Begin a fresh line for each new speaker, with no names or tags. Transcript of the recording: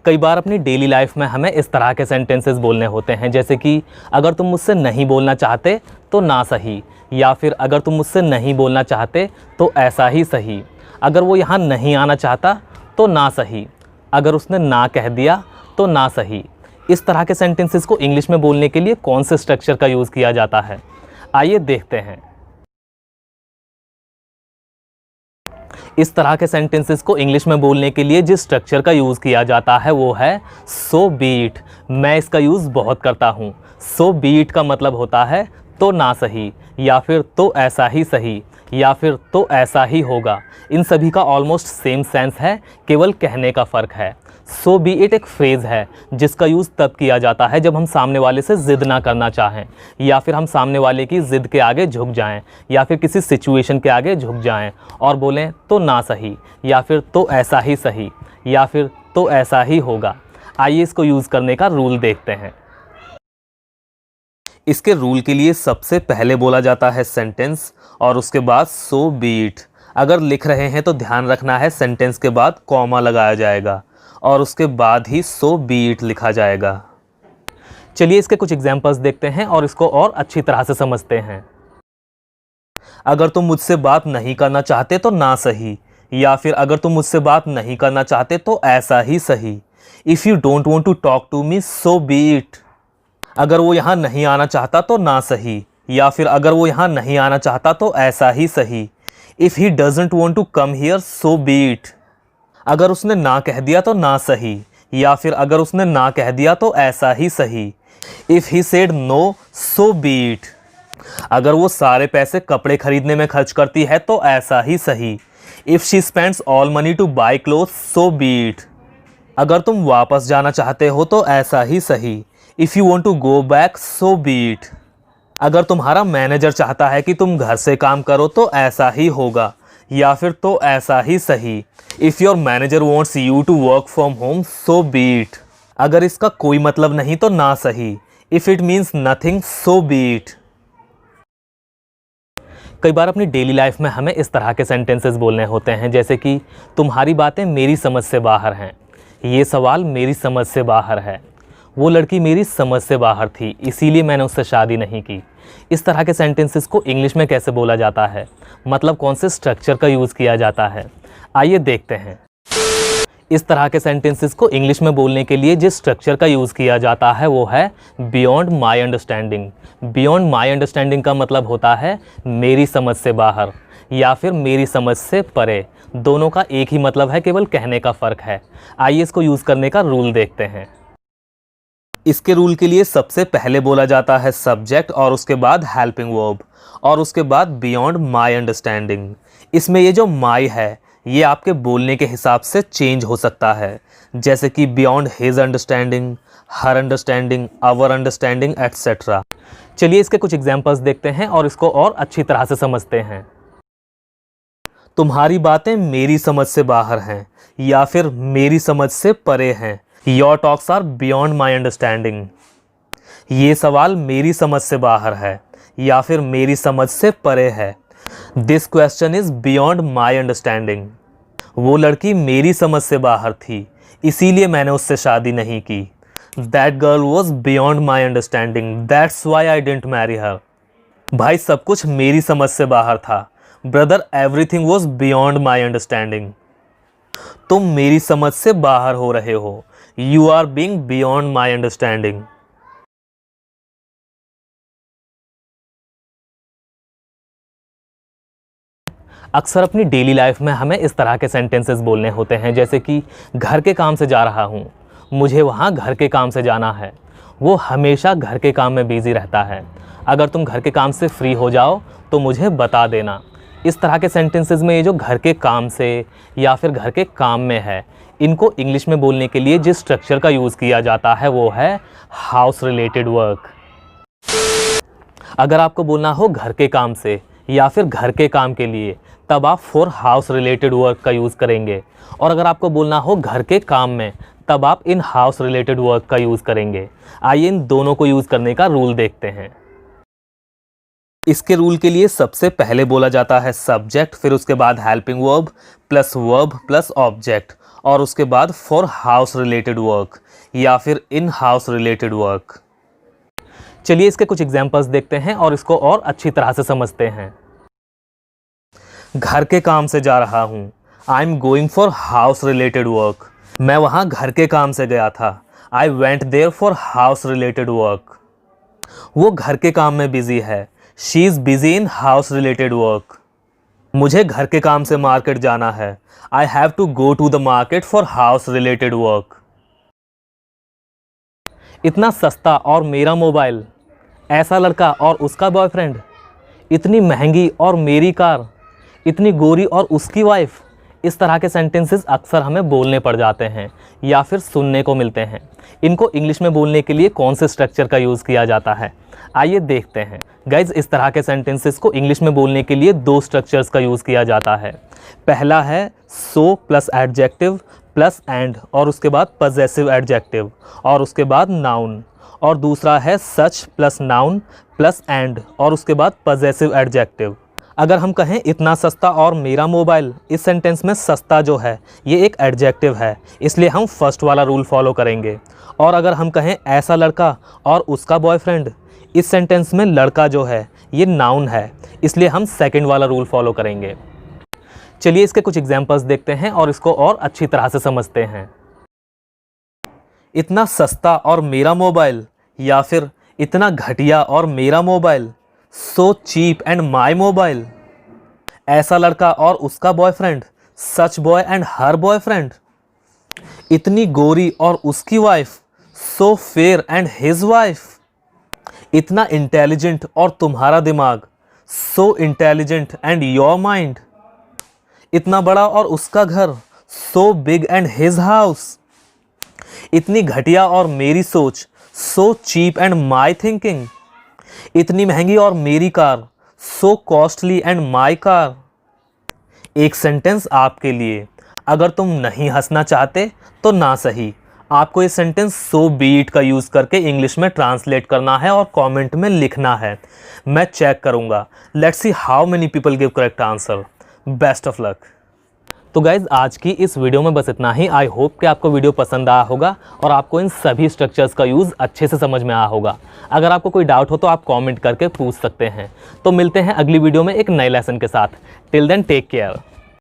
कई बार अपनी डेली लाइफ में हमें इस तरह के सेंटेंसेस बोलने होते हैं, जैसे कि अगर तुम मुझसे नहीं बोलना चाहते तो ना सही, या फिर अगर तुम मुझसे नहीं बोलना चाहते तो ऐसा ही सही, अगर वो यहाँ नहीं आना चाहता तो ना सही, अगर उसने ना कह दिया तो ना सही। इस तरह के सेंटेंसेस को इंग्लिश में बोलने के लिए कौन से स्ट्रक्चर का यूज़ किया जाता है, आइए देखते हैं। इस तरह के सेंटेंसेस को इंग्लिश में बोलने के लिए जिस स्ट्रक्चर का यूज़ किया जाता है वो है सो बी इट। मैं इसका यूज़ बहुत करता हूँ। सो बी इट का मतलब होता है तो ना सही, या फिर तो ऐसा ही सही, या फिर तो ऐसा ही होगा। इन सभी का ऑलमोस्ट सेम सेंस है, केवल कहने का फ़र्क है। सो बी इट एक फ्रेज़ है जिसका यूज़ तब किया जाता है जब हम सामने वाले से ज़िद ना करना चाहें, या फिर हम सामने वाले की ज़िद के आगे झुक जाएं, या फिर किसी सिचुएशन के आगे झुक जाएं और बोलें तो ना सही, या फिर तो ऐसा ही सही, या फिर तो ऐसा ही होगा। आइए इसको यूज़ करने का रूल देखते हैं। इसके रूल के लिए सबसे पहले बोला जाता है सेंटेंस और उसके बाद सो बी इट। अगर लिख रहे हैं तो ध्यान रखना है सेंटेंस के बाद कॉमा लगाया जाएगा और उसके बाद ही सो बी इट लिखा जाएगा। चलिए इसके कुछ एग्जांपल्स देखते हैं और इसको और अच्छी तरह से समझते हैं। अगर तुम मुझसे बात नहीं करना चाहते तो ना सही, या फिर अगर तुम मुझसे बात नहीं करना चाहते तो ऐसा ही सही। If you don't want to talk to me so be it. अगर वो यहाँ नहीं आना चाहता तो ना सही, या फिर अगर वो यहाँ नहीं आना चाहता तो ऐसा ही सही। If he doesn't want to come here so be it. अगर उसने ना कह दिया तो ना सही, या फिर अगर उसने ना कह दिया तो ऐसा ही सही। If he said no so be it. अगर वो सारे पैसे कपड़े खरीदने में खर्च करती है तो ऐसा ही सही। If she spends all money to buy clothes so be it. अगर तुम वापस जाना चाहते हो तो ऐसा ही सही। If you want to go back so be it. अगर तुम्हारा मैनेजर चाहता है कि तुम घर से काम करो तो ऐसा ही होगा, या फिर तो ऐसा ही सही। If your manager wants you to work from home so be it. अगर इसका कोई मतलब नहीं तो ना सही। If it means nothing so be it. कई बार अपनी डेली लाइफ में हमें इस तरह के सेंटेंसेस बोलने होते हैं, जैसे कि तुम्हारी बातें मेरी समझ से बाहर हैं, ये सवाल मेरी समझ से बाहर है, वो लड़की मेरी समझ से बाहर थी इसीलिए मैंने उससे शादी नहीं की। इस तरह के सेंटेंसेस को इंग्लिश में कैसे बोला जाता है, मतलब कौन से स्ट्रक्चर का यूज़ किया जाता है, आइए देखते हैं। इस तरह के सेंटेंसेस को इंग्लिश में बोलने के लिए जिस स्ट्रक्चर का यूज़ किया जाता है वो है beyond my understanding. Beyond my understanding का मतलब होता है मेरी समझ से बाहर, या फिर मेरी समझ से परे। दोनों का एक ही मतलब है, केवल कहने का फ़र्क है। आइए इसको यूज़ करने का रूल देखते हैं। इसके रूल के लिए सबसे पहले बोला जाता है सब्जेक्ट और उसके बाद हेल्पिंग वर्ब और उसके बाद बियॉन्ड माई अंडरस्टैंडिंग। इसमें ये जो माई है ये आपके बोलने के हिसाब से चेंज हो सकता है, जैसे कि beyond his understanding, her understanding, our understanding etcetera. चलिए इसके कुछ एग्जांपल्स देखते हैं और इसको और अच्छी तरह से समझते हैं। तुम्हारी बातें मेरी समझ से बाहर हैं, या फिर मेरी समझ से परे हैं। Your talks are beyond my understanding. ये सवाल मेरी समझ से बाहर है, या फिर मेरी समझ से परे है। This question is beyond my understanding. वो लड़की मेरी समझ से बाहर थी इसीलिए मैंने उससे शादी नहीं की। That girl was beyond my understanding, that's why I didn't marry her. भाई सब कुछ मेरी समझ से बाहर था। Brother everything was beyond my understanding. तुम मेरी समझ से बाहर हो रहे हो, you are being beyond my understanding. अक्सर अपनी डेली लाइफ में हमें इस तरह के सेंटेंसेस बोलने होते हैं, जैसे कि घर के काम से जा रहा हूँ, मुझे वहाँ घर के काम से जाना है। वो हमेशा घर के काम में बिजी रहता है, अगर तुम घर के काम से फ्री हो जाओ तो मुझे बता देना। इस तरह के सेंटेंसेस में ये जो घर के काम से या फिर घर के काम में है, इनको इंग्लिश में बोलने के लिए जिस स्ट्रक्चर का यूज़ किया जाता है वो है हाउस रिलेटेड वर्क। अगर आपको बोलना हो घर के काम से या फिर घर के काम के लिए, तब आप फॉर हाउस रिलेटेड वर्क का यूज़ करेंगे, और अगर आपको बोलना हो घर के काम में, तब आप इन हाउस रिलेटेड वर्क का यूज़ करेंगे। आइए इन दोनों को यूज़ करने का रूल देखते हैं। इसके रूल के लिए सबसे पहले बोला जाता है सब्जेक्ट, फिर उसके बाद हेल्पिंग वर्ब प्लस ऑब्जेक्ट, और उसके बाद फॉर हाउस रिलेटेड वर्क या फिर इन हाउस रिलेटेड वर्क। चलिए इसके कुछ एग्जांपल्स देखते हैं और इसको और अच्छी तरह से समझते हैं। घर के काम से जा रहा हूँ, I am going for house related work. मैं वहाँ घर के काम से गया था, I went there for house related work. वो घर के काम में बिजी है, she is busy in house related work. मुझे घर के काम से मार्केट जाना है, I have to go to the market for house related work. इतना सस्ता और मेरा मोबाइल, ऐसा लड़का और उसका बॉयफ्रेंड, इतनी महंगी और मेरी कार, इतनी गोरी और उसकी वाइफ। इस तरह के सेंटेंसेस अक्सर हमें बोलने पड़ जाते हैं या फिर सुनने को मिलते हैं। इनको इंग्लिश में बोलने के लिए कौन से स्ट्रक्चर का यूज़ किया जाता है, आइए देखते हैं। गाइज, इस तरह के सेंटेंसेस को इंग्लिश में बोलने के लिए दो स्ट्रक्चर्स का यूज़ किया जाता है। पहला है so plus adjective plus and और उसके बाद पजेसिव एडजेक्टिव और उसके बाद नाउन, और दूसरा है सच प्लस नाउन प्लस एंड और उसके बाद पजेसिव एडजेक्टिव। अगर हम कहें इतना सस्ता और मेरा मोबाइल, इस सेंटेंस में सस्ता जो है ये एक एडजेक्टिव है, इसलिए हम फर्स्ट वाला रूल फॉलो करेंगे। और अगर हम कहें ऐसा लड़का और उसका बॉयफ्रेंड, इस सेंटेंस में लड़का जो है ये नाउन है, इसलिए हम सेकंड वाला रूल फॉलो करेंगे। चलिए इसके कुछ एग्जांपल्स देखते हैं और इसको और अच्छी तरह से समझते हैं। इतना सस्ता और मेरा मोबाइल या फिर इतना घटिया और मेरा mobile, so cheap and my mobile. ऐसा लड़का और उसका boyfriend, such boy and her boyfriend. इतनी गोरी और उसकी wife, so fair and his wife. इतना इंटेलिजेंट और तुम्हारा दिमाग, so intelligent and your mind. इतना बड़ा और उसका घर, so big and his house. इतनी घटिया और मेरी सोच, so cheap and my thinking. इतनी महंगी और मेरी car, so costly and my car. एक सेंटेंस आपके लिए, अगर तुम नहीं हंसना चाहते तो ना सही, आपको ये सेंटेंस सो बीट का यूज़ करके इंग्लिश में ट्रांसलेट करना है और कमेंट में लिखना है। मैं चेक करूँगा। Let's see how many people give correct answer. Best of luck. तो गाइज़, आज की इस वीडियो में बस इतना ही। आई होप कि आपको वीडियो पसंद आया होगा और आपको इन सभी स्ट्रक्चर्स का यूज़ अच्छे से समझ में आया होगा। अगर आपको कोई डाउट हो तो आप कमेंट करके पूछ सकते हैं। तो मिलते हैं अगली वीडियो में एक नए लेसन के साथ। Till then take care.